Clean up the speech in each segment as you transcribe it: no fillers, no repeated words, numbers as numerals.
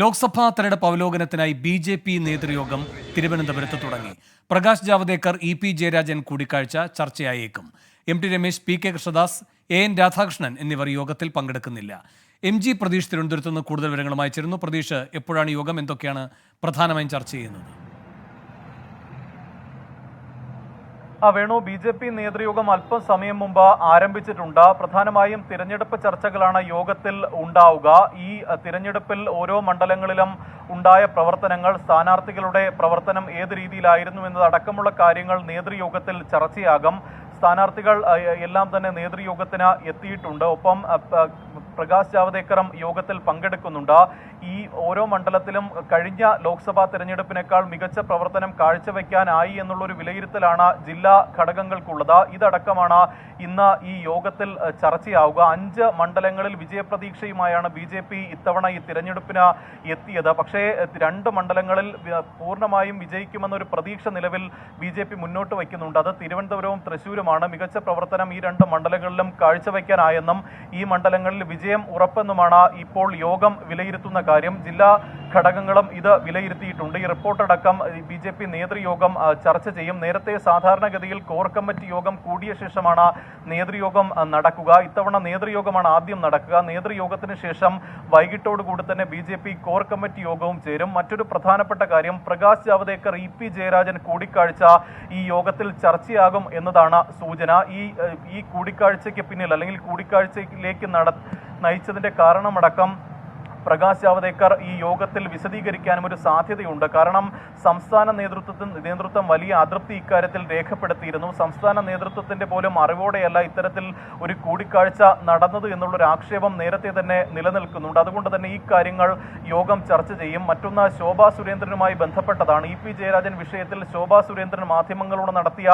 ലോക്സഭാ തെരഞ്ഞെടുപ്പ് അവലോകനത്തിനായി ബി.ജെ.പി. നേതൃയോഗം തിരുവനന്തപുരത്ത് തുടങ്ങി. പ്രകാശ് ജാവദേക്കർ, ഇ.പി. ജയരാജൻ കൂടിക്കാഴ്ച ചർച്ചയായേക്കും. എം.ടി. രമേശ്, പി.കെ. കൃഷ്ണദാസ്, എ.എൻ. രാധാകൃഷ്ണൻ എന്നിവർ യോഗത്തിൽ പങ്കെടുക്കുന്നില്ല. എം.ജി. പ്രതീഷ് തിരുവനന്തപുരത്ത് നിന്ന് കൂടുതൽ വിവരങ്ങളുമായി ചേരുന്നു. പ്രതീഷ്, എപ്പോഴാണ് യോഗം? എന്തൊക്കെയാണ് പ്രധാനമായും ചർച്ച ചെയ്യുന്നത്? വേണു, ബി.ജെ.പി. നേതൃയോഗം അല്പം സമയം മുമ്പ് ആരംഭിച്ചിട്ടുണ്ട്. പ്രധാനമായും തിരഞ്ഞെടുപ്പ് ചർച്ചകളാണ് യോഗത്തിൽ ഉണ്ടാവുക. ഈ തിരഞ്ഞെടുപ്പിൽ ഓരോ മണ്ഡലങ്ങളിലും ഉണ്ടായ പ്രവർത്തനങ്ങൾ, സ്ഥാനാർത്ഥികളുടെ പ്രവർത്തനം ഏത് രീതിയിലായിരുന്നു എന്നതടക്കമുള്ള കാര്യങ്ങൾ നേതൃയോഗത്തിൽ ചർച്ചയാകും. സ്ഥാനാർത്ഥികൾ എല്ലാം തന്നെ നേതൃയോഗത്തിന് എത്തിയിട്ടുണ്ട്. ഒപ്പം പ്രകാശ് ജാവദേക്കറും യോഗത്തിൽ പങ്കെടുക്കുന്നുണ്ട്. ഈ ഓരോ മണ്ഡലത്തിലും കഴിഞ്ഞ ലോക്സഭാ തെരഞ്ഞെടുപ്പിനേക്കാൾ മികച്ച പ്രവർത്തനം കാഴ്ചവെക്കാനായി എന്നുള്ളൊരു വിലയിരുത്തലാണ് ജില്ലാ ഘടകങ്ങൾക്കുള്ളത്. ഇതടക്കമാണ് ഇന്ന് ഈ യോഗത്തിൽ ചർച്ചയാവുക. 5 മണ്ഡലങ്ങളിൽ വിജയപ്രതീക്ഷയുമായാണ് ബി.ജെ.പി. ഇത്തവണ ഈ തിരഞ്ഞെടുപ്പിന് എത്തിയത്. പക്ഷേ 2 മണ്ഡലങ്ങളിൽ പൂർണ്ണമായും വിജയിക്കുമെന്നൊരു പ്രതീക്ഷ നിലവിൽ ബി.ജെ.പി. മുന്നോട്ട് വയ്ക്കുന്നുണ്ട്. അത് തിരുവനന്തപുരവും തൃശ്ശൂരുമാണ്. മികച്ച പ്രവർത്തനം ഈ 2 മണ്ഡലങ്ങളിലും കാഴ്ചവെക്കാനായെന്നും ഈ മണ്ഡലങ്ങളിൽ വിജയം ഉറപ്പെന്നുമാണ് ഇപ്പോൾ യോഗം വിലയിരുത്തുന്ന കാര്യം. ജില്ലാ ഘടകങ്ങളും ഇത് വിലയിരുത്തിയിട്ടുണ്ട്. ഈ റിപ്പോർട്ടടക്കം ബി.ജെ.പി. നേതൃയോഗം ചർച്ച ചെയ്യും. നേരത്തെ സാധാരണഗതിയിൽ കോർ കമ്മിറ്റി യോഗം കൂടിയ ശേഷമാണ് നേതൃയോഗം നടക്കുക. ഇത്തവണ നേതൃയോഗമാണ് ആദ്യം നടക്കുക. നേതൃയോഗത്തിന് ശേഷം വൈകിട്ടോടുകൂടി തന്നെ ബി.ജെ.പി. കോർ കമ്മിറ്റി യോഗവും ചേരും. മറ്റൊരു പ്രധാനപ്പെട്ട കാര്യം, പ്രകാശ് ജാവദേക്കർ, ഇ.പി. ജയരാജൻ കൂടിക്കാഴ്ച ഈ യോഗത്തിൽ ചർച്ചയാകും എന്നതാണ് സൂചന. ഈ കൂടിക്കാഴ്ചയ്ക്ക് പിന്നിൽ, അല്ലെങ്കിൽ കൂടിക്കാഴ്ചയിലേക്ക് നയിച്ചതിന്റെ കാരണമടക്കം പ്രകാശ് ജാവദേക്കർ ഈ യോഗത്തിൽ വിശദീകരിക്കാനും ഒരു സാധ്യതയുണ്ട്. കാരണം സംസ്ഥാന നേതൃത്വം വലിയ അതൃപ്തി ഇക്കാര്യത്തിൽ രേഖപ്പെടുത്തിയിരുന്നു. സംസ്ഥാന നേതൃത്വത്തിന്റെ പോലും അറിവോടെയല്ല ഇത്തരത്തിൽ ഒരു കൂടിക്കാഴ്ച നടന്നത് എന്നുള്ളൊരു ആക്ഷേപം നേരത്തെ തന്നെ നിലനിൽക്കുന്നുണ്ട്. അതുകൊണ്ട് തന്നെ ഈ കാര്യങ്ങൾ യോഗം ചർച്ച ചെയ്യും. മറ്റൊന്ന്, ശോഭാ സുരേന്ദ്രനുമായി ബന്ധപ്പെട്ടതാണ്. ഇ.പി. ജയരാജൻ വിഷയത്തിൽ ശോഭാ സുരേന്ദ്രൻ മാധ്യമങ്ങളോട് നടത്തിയ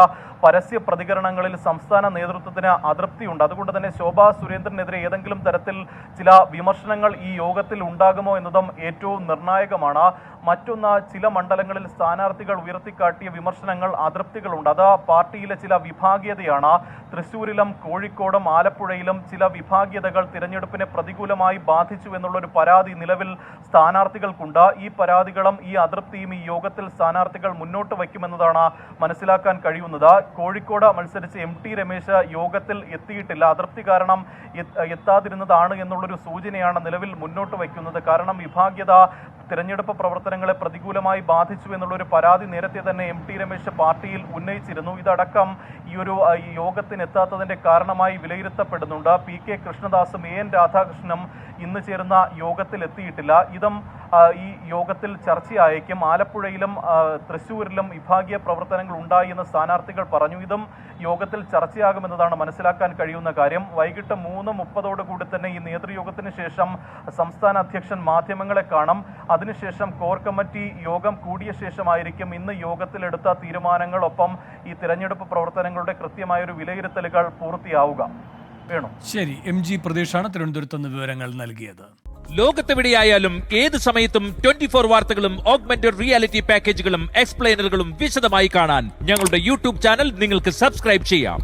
പരസ്യ പ്രതികരണങ്ങളിൽ സംസ്ഥാന നേതൃത്വത്തിന് അതൃപ്തിയുണ്ട്. അതുകൊണ്ട് തന്നെ ശോഭാ സുരേന്ദ്രനെതിരെ ഏതെങ്കിലും തരത്തിൽ ചില വിമർശനങ്ങൾ ഈ യോഗത്തിൽ ഉണ്ടാകുമോ എന്നതും ഏറ്റവും നിർണായകമാണ്. മറ്റൊന്ന്, ചില മണ്ഡലങ്ങളിൽ സ്ഥാനാർത്ഥികൾ ഉയർത്തിക്കാട്ടിയ വിമർശനങ്ങൾ, അതൃപ്തികളുണ്ട്. അത് പാർട്ടിയിലെ ചില വിഭാഗീയതയാണ്. തൃശ്ശൂരിലും കോഴിക്കോടും ആലപ്പുഴയിലും ചില വിഭാഗീയതകൾ തിരഞ്ഞെടുപ്പിനെ പ്രതികൂലമായി ബാധിച്ചു എന്നുള്ളൊരു പരാതി നിലവിൽ സ്ഥാനാർത്ഥികൾക്കുണ്ട്. ഈ പരാതികളും ഈ അതൃപ്തിയും ഈ യോഗത്തിൽ സ്ഥാനാർത്ഥികൾ മുന്നോട്ട് വയ്ക്കുമെന്നതാണ് മനസ്സിലാക്കാൻ കഴിയുന്നത്. കോഴിക്കോട് മത്സരിച്ച് എം.ടി. രമേശ് യോഗത്തിൽ എത്തിയിട്ടില്ല. അതൃപ്തി കാരണം എത്താതിരുന്നതാണ് എന്നുള്ളൊരു സൂചനയാണ് നിലവിൽ മുന്നോട്ട് വയ്ക്കുന്നത്. കാരണം വിഭാഗീയത തിരഞ്ഞെടുപ്പ് പ്രവർത്തനങ്ങളെ പ്രതികൂലമായി ബാധിച്ചു എന്നുള്ളൊരു പരാതി നേരത്തെ തന്നെ എം.ടി. രമേശ് പാർട്ടിയിൽ ഉന്നയിച്ചിരുന്നു. ഇതടക്കം ഈ യോഗത്തിന് എത്താത്തതിന്റെ കാരണമായി വിലയിരുത്തപ്പെടുന്നുണ്ട്. പി.കെ. കൃഷ്ണദാസും എ.എൻ. രാധാകൃഷ്ണനും ഇന്ന് ചേർന്ന യോഗത്തിൽ എത്തിയിട്ടില്ല. ഇതും ഈ യോഗത്തിൽ ചർച്ചയായേക്കും. ആലപ്പുഴയിലും തൃശ്ശൂരിലും വിഭാഗീയ പ്രവർത്തനങ്ങൾ ഉണ്ടായി എന്ന് സ്ഥാനാർത്ഥികൾ പറഞ്ഞു. ഇതും യോഗത്തിൽ ചർച്ചയാകുമെന്നതാണ് മനസ്സിലാക്കാൻ കഴിയുന്ന കാര്യം. വൈകിട്ട് 3:30 തന്നെ ഈ നേതൃയോഗത്തിന് ശേഷം സംസ്ഥാന അധ്യക്ഷൻ മാധ്യമങ്ങളെ കാണും. അതിനുശേഷം കോർ കമ്മിറ്റി യോഗം കൂടിയ ശേഷമായിരിക്കും ഇന്ന് യോഗത്തിലെടുത്ത തീരുമാനങ്ങൾ, ഒപ്പം ഈ തിരഞ്ഞെടുപ്പ് പ്രവർത്തനങ്ങളുടെ കൃത്യമായൊരു വിലയിരുത്തലുകൾ പൂർത്തിയാവുക. വേണു, ശരി. എം.ജി. പ്രതീഷാണ് തിരുവനന്തപുരത്ത് നിന്ന് വിവരങ്ങൾ നൽകിയത്. ലോകത്തെവിടെയായാലും ഏത് സമയത്തും 24 വാർത്തകളും ഓഗ്മെന്റഡ് റിയാലിറ്റി പാക്കേജുകളും എക്സ്പ്ലെയിനറുകളും വിശദമായി കാണാൻ ഞങ്ങളുടെ യൂട്യൂബ് ചാനൽ നിങ്ങൾക്ക് സബ്സ്ക്രൈബ് ചെയ്യാം.